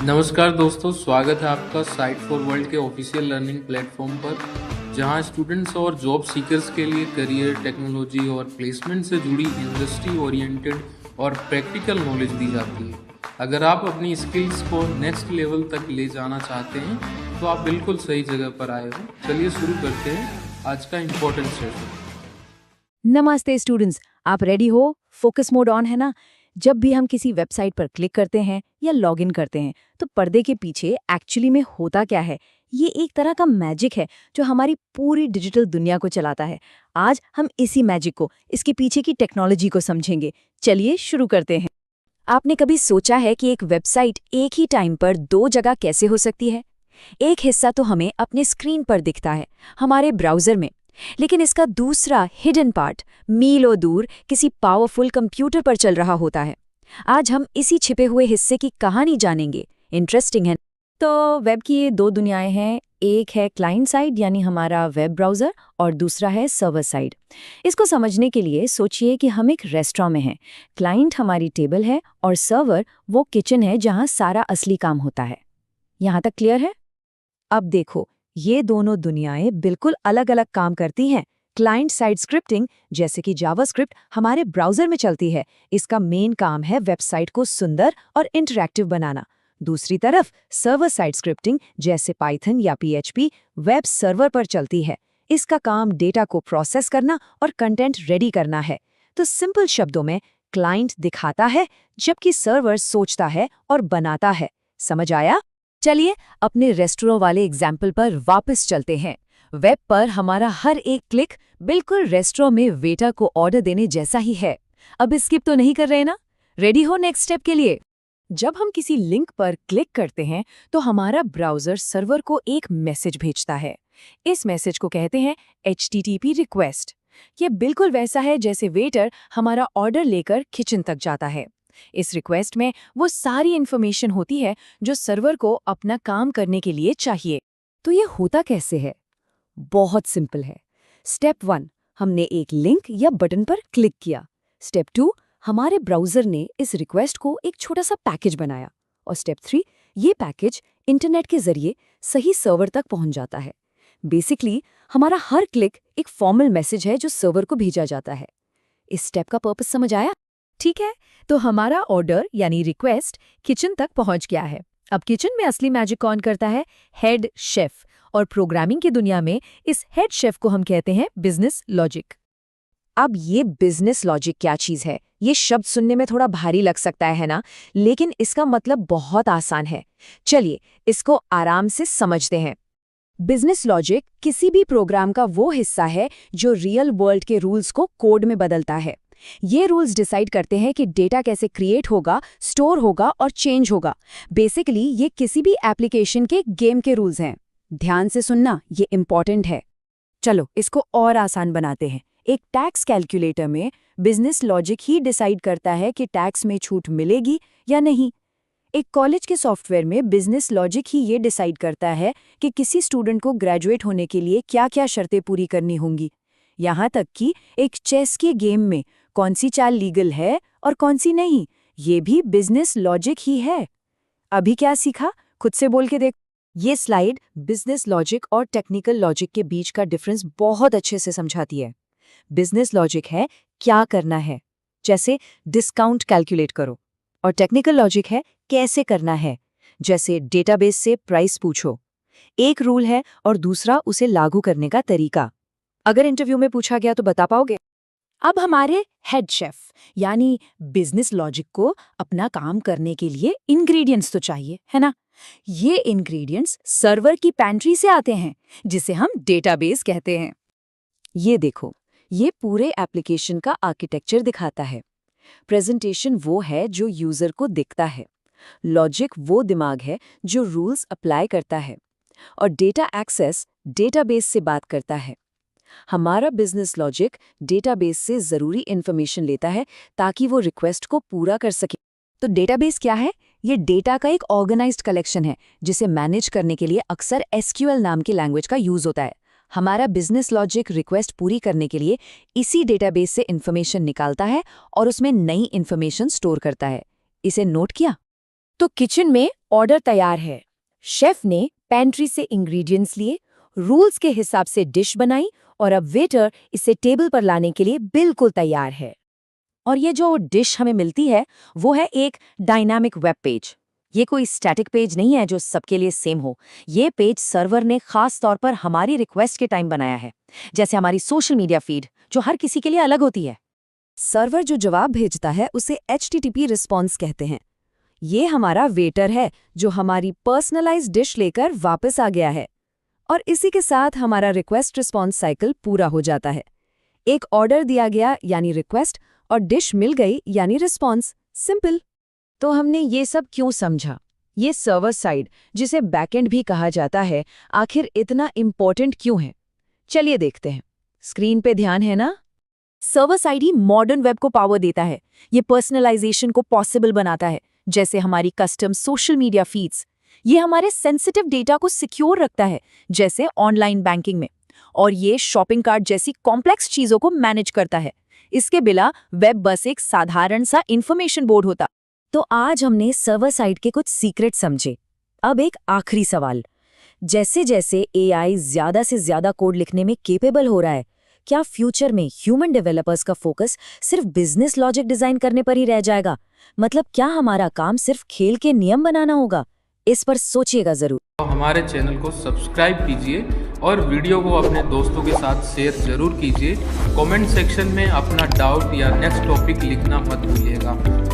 नमस्कार दोस्तों, स्वागत है आपका साइट फॉर वर्ल्ड के ऑफिशियल लर्निंग प्लेटफॉर्म पर, जहां स्टूडेंट्स और जॉब सीकर्स के लिए करियर, टेक्नोलॉजी और प्लेसमेंट से जुड़ी इंडस्ट्री ओरिएंटेड और प्रैक्टिकल नॉलेज दी जाती है। अगर आप अपनी स्किल्स को नेक्स्ट लेवल तक ले जाना चाहते हैं तो आप बिल्कुल सही जगह पर आए हो। चलिए शुरू करते हैं आज का इम्पोर्टेंट सेशन। नमस्ते स्टूडेंट्स, आप रेडी हो? फोकस मोड ऑन है ना? जब भी हम किसी वेबसाइट पर क्लिक करते हैं या लॉगिन करते हैं तो पर्दे के पीछे एक्चुअली में होता क्या है? ये एक तरह का मैजिक है जो हमारी पूरी डिजिटल दुनिया को चलाता है। आज हम इसी मैजिक को, इसके पीछे की टेक्नोलॉजी को समझेंगे। चलिए शुरू करते हैं। आपने कभी सोचा है कि एक वेबसाइट एक ही टाइम पर दो जगह कैसे हो सकती है? एक हिस्सा तो हमें अपने स्क्रीन पर दिखता है, हमारे ब्राउजर में, लेकिन इसका दूसरा हिडन पार्ट मीलों दूर किसी पावरफुल कंप्यूटर पर चल रहा होता है। आज हम इसी छिपे हुए हिस्से की कहानी जानेंगे। इंटरेस्टिंग है। तो वेब की ये दो दुनियाएं हैं, एक है क्लाइंट साइड यानी हमारा वेब ब्राउजर, और दूसरा है सर्वर साइड। इसको समझने के लिए सोचिए कि हम एक रेस्टोरेंट में हैं। क्लाइंट हमारी टेबल है और सर्वर वो किचन है जहां सारा असली काम होता है। यहां तक क्लियर है? अब देखो, ये दोनों दुनियाएं बिल्कुल अलग अलग काम करती हैं। क्लाइंट साइड स्क्रिप्टिंग, जैसे कि जावास्क्रिप्ट, हमारे ब्राउजर में चलती है। इसका मेन काम है वेबसाइट को सुंदर और इंटरैक्टिव बनाना। दूसरी तरफ सर्वर साइड स्क्रिप्टिंग, जैसे पाइथन या पीएचपी, वेब सर्वर पर चलती है। इसका काम डेटा को प्रोसेस करना और कंटेंट रेडी करना है। तो सिंपल शब्दों में, क्लाइंट दिखाता है जबकि सर्वर सोचता है और बनाता है। समझ आया? चलिए अपने रेस्टोरेंट वाले एग्जाम्पल पर वापस चलते हैं। वेब पर हमारा हर एक क्लिक बिल्कुल रेस्टोरेंट में वेटर को ऑर्डर देने जैसा ही है। अब स्किप तो नहीं कर रहे ना? रेडी हो नेक्स्ट स्टेप के लिए? जब हम किसी लिंक पर क्लिक करते हैं तो हमारा ब्राउजर सर्वर को एक मैसेज भेजता है। इस मैसेज को कहते हैं HTTP रिक्वेस्ट। ये बिल्कुल वैसा है जैसे वेटर हमारा ऑर्डर लेकर किचन तक जाता है। इस रिक्वेस्ट में वो सारी इन्फॉर्मेशन होती है जो सर्वर को अपना काम करने के लिए चाहिए। तो ये होता कैसे है? बहुत सिंपल है। स्टेप 1, हमने एक लिंक या बटन पर क्लिक किया। स्टेप 2, हमारे ब्राउजर ने इस रिक्वेस्ट को एक छोटा सा पैकेज बनाया। और स्टेप 3, ये पैकेज इंटरनेट के जरिए सही सर्वर तक पहुंच जाता है। बेसिकली हमारा हर क्लिक एक फॉर्मल मैसेज है जो सर्वर को भेजा जाता है। इस स्टेप का पर्पस समझ आया? ठीक है, तो हमारा ऑर्डर यानी रिक्वेस्ट किचन तक पहुंच गया है। अब किचन में असली मैजिक कौन करता है? Head chef. और प्रोग्रामिंग की दुनिया में इस हेड शेफ को हम कहते हैं बिजनेस लॉजिक। अब ये बिजनेस लॉजिक क्या चीज है? ये शब्द सुनने में थोड़ा भारी लग सकता है ना? लेकिन इसका मतलब बहुत आसान है। चलिए इसको आराम से समझते हैं। बिजनेस लॉजिक किसी भी प्रोग्राम का वो हिस्सा है जो रियल वर्ल्ड के रूल्स को कोड में बदलता है। ये रूल्स डिसाइड करते हैं कि डेटा कैसे क्रिएट होगा, स्टोर होगा और चेंज होगा। बेसिकली ये किसी भी एप्लीकेशन के गेम के रूल्स हैं। ध्यान से सुनना, ये इम्पॉर्टेंट है। चलो इसको और आसान बनाते हैं। एक टैक्स कैलकुलेटर में बिजनेस लॉजिक ही डिसाइड करता है कि टैक्स में छूट मिलेगी या नहीं। एक कॉलेज के सॉफ्टवेयर में बिजनेस लॉजिक ही ये डिसाइड करता है कि किसी स्टूडेंट को ग्रेजुएट होने के लिए क्या-क्या शर्तें पूरी करनी होंगी। यहाँ तक कि एक चेस के गेम में कौन सी चाल लीगल है और कौन सी नहीं, ये भी बिजनेस लॉजिक ही है। अभी क्या सीखा? खुद से बोल के देख। ये स्लाइड बिजनेस लॉजिक और टेक्निकल लॉजिक के बीच का डिफरेंस बहुत अच्छे से समझाती है। बिजनेस लॉजिक है क्या करना है, जैसे डिस्काउंट कैलकुलेट करो, और टेक्निकल लॉजिक है कैसे करना है, जैसे डेटाबेस से प्राइस पूछो। एक रूल है और दूसरा उसे लागू करने का तरीका। अगर इंटरव्यू में पूछा गया तो बता पाओगे? अब हमारे हेड शेफ यानी बिजनेस लॉजिक को अपना काम करने के लिए इंग्रेडिएंट्स तो चाहिए, है ना? ये इंग्रेडिएंट्स सर्वर की पैंट्री से आते हैं, जिसे हम डेटाबेस कहते हैं। ये देखो, ये पूरे एप्लीकेशन का आर्किटेक्चर दिखाता है। प्रेजेंटेशन वो है जो यूजर को दिखता है। लॉजिक वो दिमाग है जो रूल्स अप्लाई करता है। और डेटा एक्सेस डेटाबेस से बात करता है। हमारा बिजनेस लॉजिक डेटाबेस से ज़रूरी इन्फॉर्मेशन लेता है ताकि वो रिक्वेस्ट को पूरा कर सके। तो डेटाबेस क्या है? ये डेटा का एक ऑर्गेनाइज्ड कलेक्शन है जिसे मैनेज करने के लिए अक्सर SQL नाम की लैंग्वेज का यूज होता है। हमारा बिजनेस लॉजिक रिक्वेस्ट पूरी करने के लिए इसी डेटाबेस से इन्फॉर्मेशन निकालता है और उसमें नई इन्फॉर्मेशन स्टोर करता है। इसे नोट किया? तो किचन में ऑर्डर तैयार है। शेफ ने पेंट्री से इंग्रेडिएंट्स लिए, रूल्स के हिसाब से डिश बनाई और अब वेटर इसे टेबल पर लाने के लिए बिल्कुल तैयार है। और ये जो डिश हमें मिलती है वो है एक डायनामिक वेब पेज। ये कोई स्टैटिक पेज नहीं है जो सबके लिए सेम हो। ये पेज सर्वर ने खास तौर पर हमारी रिक्वेस्ट के टाइम बनाया है, जैसे हमारी सोशल मीडिया फीड जो हर किसी के लिए अलग होती है। सर्वर जो जवाब भेजता है उसे HTTP रिस्पॉन्स कहते हैं। ये हमारा वेटर है जो हमारी पर्सनलाइज्ड डिश लेकर वापस आ गया है। और इसी के साथ हमारा रिक्वेस्ट रिस्पॉन्स साइकिल पूरा हो जाता है। एक ऑर्डर दिया गया यानी रिक्वेस्ट और डिश मिल गई यानी रिस्पॉन्स। सिंपल। तो हमने ये सब क्यों समझा? ये सर्वर साइड, जिसे बैकएंड भी कहा जाता है, आखिर इतना इम्पोर्टेंट क्यों है? चलिए देखते हैं। स्क्रीन पे ध्यान है ना? सर्वर साइड ही मॉडर्न वेब को पावर देता है। ये पर्सनलाइजेशन को पॉसिबल बनाता है, जैसे हमारी कस्टम सोशल मीडिया फीड्स। ये हमारे सेंसिटिव डेटा को सिक्योर रखता है, जैसे ऑनलाइन बैंकिंग में। और ये शॉपिंग कार्ट जैसी कॉम्प्लेक्स चीजों को मैनेज करता है। इसके बिना वेब बस एक साधारण सा इंफॉर्मेशन बोर्ड होता। तो आज हमने सर्वर साइड के कुछ सीक्रेट समझे। अब एक आखिरी सवाल। जैसे जैसे AI ज्यादा से ज्यादा कोड लिखने में केपेबल हो रहा है, क्या फ्यूचर में ह्यूमन डेवलपर्स का फोकस सिर्फ बिजनेस लॉजिक डिजाइन करने पर ही रह जाएगा? मतलब क्या हमारा काम सिर्फ खेल के नियम बनाना होगा? इस पर सोचिएगा जरूर। हमारे चैनल को सब्सक्राइब कीजिए और वीडियो को अपने दोस्तों के साथ शेयर जरूर कीजिए। कमेंट सेक्शन में अपना डाउट या नेक्स्ट टॉपिक लिखना मत भूलिएगा।